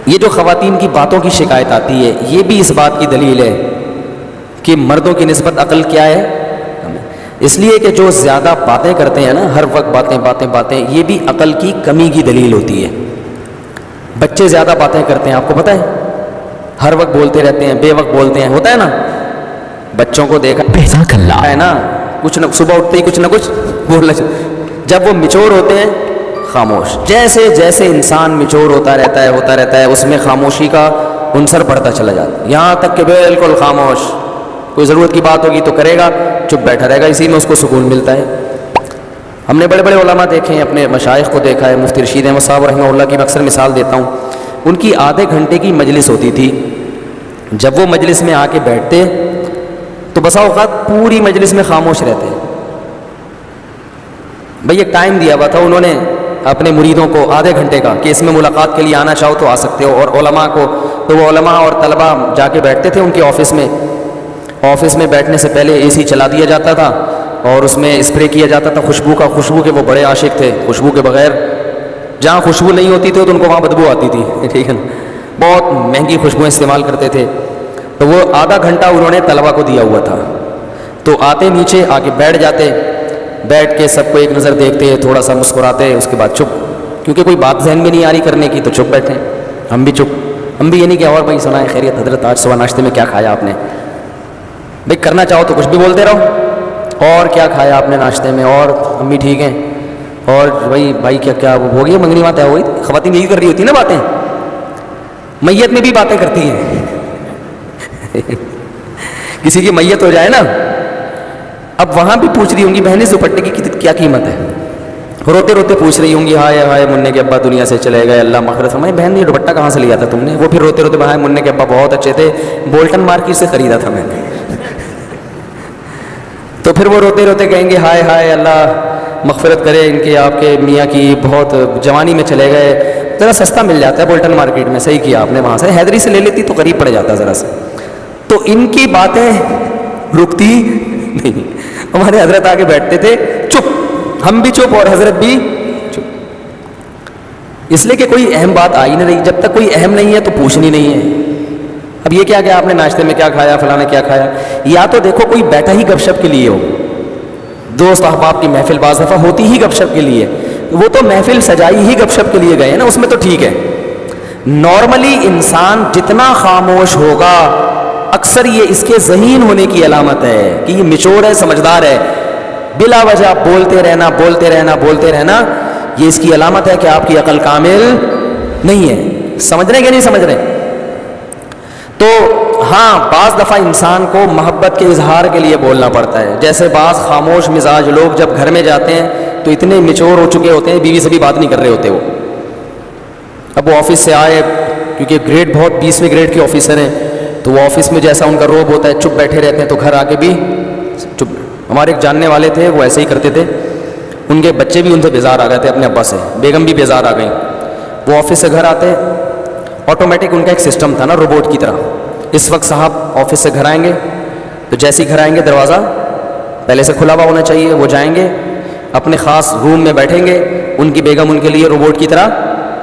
یہ جو خواتین کی باتوں کی شکایت آتی ہے، یہ بھی اس بات کی دلیل ہے کہ مردوں کی نسبت عقل کیا ہے، اس لیے کہ جو زیادہ باتیں کرتے ہیں نا، ہر وقت باتیں، یہ بھی عقل کی کمی کی دلیل ہوتی ہے۔ بچے زیادہ باتیں کرتے ہیں، آپ کو پتہ ہے، ہر وقت بولتے رہتے ہیں، بے وقت بولتے ہیں، ہوتا ہے نا، بچوں کو دیکھا ہے نا، کچھ نہ صبح اٹھتے ہی کچھ نہ کچھ بولنا، جب وہ میچور ہوتے ہیں خاموش۔ جیسے جیسے انسان میچور ہوتا رہتا ہے اس میں خاموشی کا عنصر بڑھتا چلا جاتا ہے، یہاں تک کہ بالکل خاموش، کوئی ضرورت کی بات ہوگی تو کرے گا، چپ بیٹھا رہے گا، اسی میں اس کو سکون ملتا ہے۔ ہم نے بڑے بڑے علماء دیکھے ہیں، اپنے مشائخ کو دیکھا ہے، مفتی رشید احمد صاحب رحمہ اللہ کی میں اکثر مثال دیتا ہوں، ان کی آدھے گھنٹے کی مجلس ہوتی تھی، جب وہ مجلس میں آ کے بیٹھتے تو بسا اوقات پوری مجلس میں خاموش رہتے۔ بھئی ایک ٹائم دیا ہوا تھا انہوں نے اپنے مریدوں کو آدھے گھنٹے کا کہ اس میں ملاقات کے لیے آنا چاہو تو آ سکتے ہو، اور علماء کو تو وہ علماء اور طلباء جا کے بیٹھتے تھے ان کے آفس میں بیٹھنے سے پہلے اے سی چلا دیا جاتا تھا اور اس میں اسپرے کیا جاتا تھا خوشبو کے، وہ بڑے عاشق تھے خوشبو کے بغیر، جہاں خوشبو نہیں ہوتی تھی تو ان کو وہاں بدبو آتی تھی، ٹھیک ہے نا، بہت مہنگی خوشبوئیں استعمال کرتے تھے۔ تو وہ آدھا گھنٹہ انہوں نے طلباء کو دیا ہوا تھا، تو آتے نیچے آ کے بیٹھ جاتے، بیٹھ کے سب کو ایک نظر دیکھتے، تھوڑا سا مسکراتے، اس کے بعد چپ، کیونکہ کوئی بات ذہن میں نہیں آ رہی کرنے کی تو چپ بیٹھے، ہم بھی چپ، ہم بھی یہ نہیں کہ اور بھائی سنائیں خیریت حضرت آج صبح ناشتے میں کیا کھایا آپ نے، بھائی کرنا چاہو تو کچھ بھی بولتے رہو، اور کیا کھایا آپ نے ناشتے میں، اور امی ٹھیک ہیں، اور بھائی کیا ہو گیا منگنی بات ہے، وہی خواتین یہی کر رہی ہوتی نا باتیں، میت میں بھی باتیں کرتی ہیں کسی کی میت ہو جائے نا، اب وہاں بھی پوچھ رہی ہوں گی بہنیں دوپٹے کی کیا قیمت ہے، روتے روتے پوچھ رہی ہوں گی ہائے منع کے ابا دنیا سے چلے گئے، اللہ مغفرت فرمائے، بہن یہ دوپٹہ کہاں سے لیا تھا تم نے، وہ پھر روتے روتے ہائے منع کے ابا بہت اچھے تھے، بولٹن مارکیٹ سے خریدا تھا میں نے تو پھر وہ روتے روتے کہیں گے ہائے اللہ مغفرت کرے ان کے، آپ کے میاں کی بہت جوانی میں چلے گئے، ذرا سستا مل جاتا ہے بولٹن مارکیٹ میں، صحیح کیا آپ نے، وہاں سے حیدری سے لے لیتی تو قریب پڑ جاتا ذرا سے، تو ان کی باتیں رکتی نہیں، ہمارے حضرت آگے بیٹھتے تھے چپ، ہم بھی چپ اور حضرت بھی چپ، اس لیے کہ کوئی اہم بات آئی نہ رہی، جب تک کوئی اہم نہیں ہے تو پوچھنی نہیں ہے۔ اب یہ کیا آپ نے ناشتے میں کیا کھایا، فلاں نے کیا کھایا، یا تو دیکھو کوئی بیٹھا ہی گپ شپ کے لیے ہو، دوست احباب کی محفل بعض دفعہ ہوتی ہی گپ شپ کے لیے، وہ تو محفل سجائی ہی گپ شپ کے لیے گئے نا، اس میں تو ٹھیک ہے۔ نارملی انسان جتنا خاموش ہوگا اکثر یہ اس کے ذہین ہونے کی علامت ہے کہ یہ میچور ہے، سمجھدار ہے، بلا وجہ بولتے رہنا یہ اس کی علامت ہے کہ آپ کی عقل کامل نہیں ہے۔ سمجھ رہے کہ نہیں سمجھ رہے؟ تو ہاں بعض دفعہ انسان کو محبت کے اظہار کے لیے بولنا پڑتا ہے، جیسے بعض خاموش مزاج لوگ جب گھر میں جاتے ہیں تو اتنے میچور ہو چکے ہوتے ہیں، بیوی سے بھی بات نہیں کر رہے ہوتے، وہ اب وہ آفس سے آئے، کیونکہ گریڈ بہت 20ویں گریڈ کے آفیسر ہیں، تو وہ آفس میں جیسا ان کا روب ہوتا ہے چپ بیٹھے رہتے ہیں، تو گھر آ کے بھی چپ۔ ہمارے ایک جاننے والے تھے، وہ ایسے ہی کرتے تھے، ان کے بچے بھی ان سے بیزار آ گئے تھے اپنے ابا سے، بیگم بھی بیزار آ گئیں، وہ آفس سے گھر آتے، آٹومیٹک ان کا ایک سسٹم تھا نا روبوٹ کی طرح، اس وقت صاحب آفس سے گھر آئیں گے تو جیسے ہی گھر آئیں گے دروازہ پہلے سے کھلا ہوا ہونا چاہیے، وہ جائیں گے اپنے خاص روم میں بیٹھیں گے، ان کی بیگم ان کے لیے روبوٹ کی طرح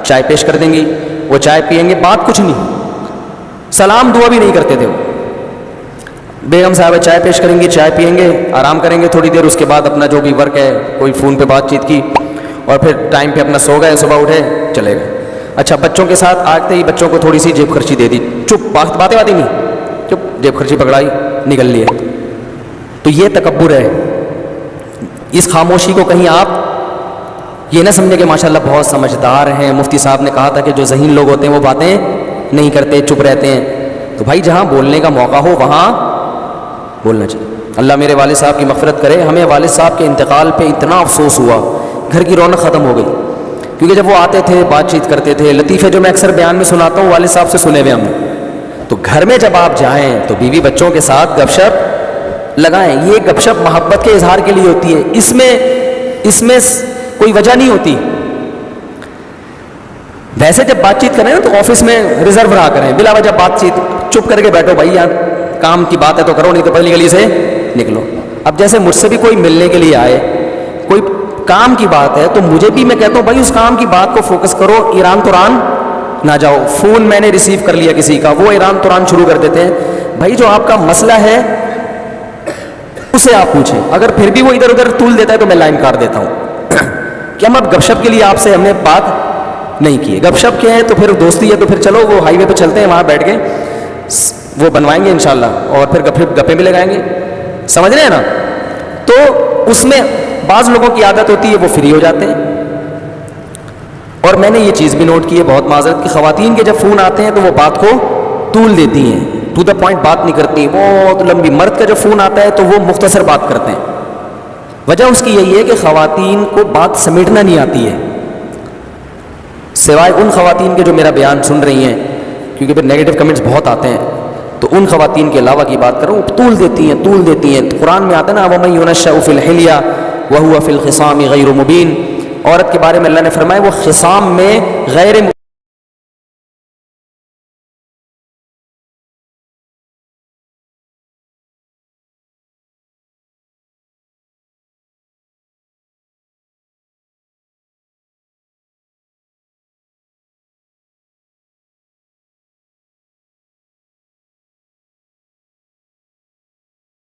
چائے پیش کر دیں گی، وہ چائے پئیں گے، بات کچھ نہیں، سلام دعا بھی نہیں کرتے تھے، بیگم صاحبہ چائے پیش کریں گی، چائے پئیں گے، آرام کریں گے تھوڑی دیر، اس کے بعد اپنا جو بھی ورک ہے کوئی فون پہ بات چیت کی، اور پھر ٹائم پہ اپنا سو گئے، صبح اٹھے چلے گئے۔ اچھا بچوں کے ساتھ آتے ہی بچوں کو تھوڑی سی جیب خرچی دے دی، چپ، باتیں نہیں، چپ، جیب خرچی پکڑائی نکل لیے، تو یہ تکبر ہے۔ اس خاموشی کو کہیں آپ یہ نہ سمجھے کہ ماشاءاللہ بہت سمجھدار ہیں، مفتی صاحب نے کہا تھا کہ جو ذہین لوگ ہوتے ہیں وہ باتیں نہیں کرتے، چپ رہتے ہیں، تو بھائی جہاں بولنے کا موقع ہو وہاں بولنا چاہیے۔ اللہ میرے والد صاحب کی مغفرت کرے، ہمیں والد صاحب کے انتقال پہ اتنا افسوس ہوا، گھر کی رونق ختم ہو گئی، کیونکہ جب وہ آتے تھے بات چیت کرتے تھے، لطیفے جو میں اکثر بیان میں سناتا ہوں والد صاحب سے سنے ہوئے ہم نے، تو گھر میں جب آپ جائیں تو بیوی بچوں کے ساتھ گپ شپ لگائیں، یہ گپ شپ محبت کے اظہار کے لیے ہوتی ہے، اس میں کوئی وجہ نہیں ہوتی۔ ویسے جب بات چیت کریں تو آفس میں ریزرو رہا کریں، بلا وجہ بات چیت چپ کر کے بیٹھو، بھائی یار کام کی بات ہے تو کرو، نہیں تو پہلی گلی سے نکلو۔ اب جیسے مجھ سے بھی کوئی ملنے کے لیے آئے، کوئی کام کی بات ہے تو مجھے بھی میں کہتا ہوں بھائی اس کام کی بات کو فوکس کرو، ایران تو ران نہ جاؤ. فون میں نے ریسیو کر لیا کسی کا, وہ ایران توران شروع کر دیتے ہیں. بھائی جو آپ کا مسئلہ ہے اسے آپ پوچھیں, اگر پھر بھی وہ ادھر ادھر طول دیتا ہے تو میں لائن کاٹ دیتا ہوں. کہ ہم اب گپ شپ کے لیے آپ سے ہم نے بات نہیں کی ہے. گپ شپ کیا ہے تو پھر دوستی ہے, تو پھر چلو وہ ہائی وے پہ چلتے ہیں, وہاں بیٹھ کے وہ بنوائیں گے انشاءاللہ, اور پھر گپے بھی لگائیں گے. سمجھ رہے ہیں نا؟ تو اس میں بعض لوگوں کی عادت ہوتی ہے وہ فری ہو جاتے ہیں. اور میں نے یہ چیز بھی نوٹ کی ہے, بہت معذرت کی, خواتین کے جب فون آتے ہیں تو وہ بات کو طول دیتی ہیں, ٹو دا پوائنٹ بات نہیں کرتی, بہت لمبی. مرد کا جب فون آتا ہے تو وہ مختصر بات کرتے ہیں. وجہ اس کی یہی ہے کہ خواتین کو بات سمیٹنا نہیں آتی ہے, سوائے ان خواتین کے جو میرا بیان سن رہی ہیں, کیونکہ پھر نیگیٹو کمنٹس بہت آتے ہیں. تو ان خواتین کے علاوہ کی بات کروں, طول دیتی ہیں. قرآن میں آتا ہے نا, وَمَن يُنَشَّأُ فِي الْحِلْيَةِ وَهُوَ فِي الْخِصَامِ غَيْرُ مُبِينٍ. عورت کے بارے میں اللہ نے فرمایا وہ خصام میں غیر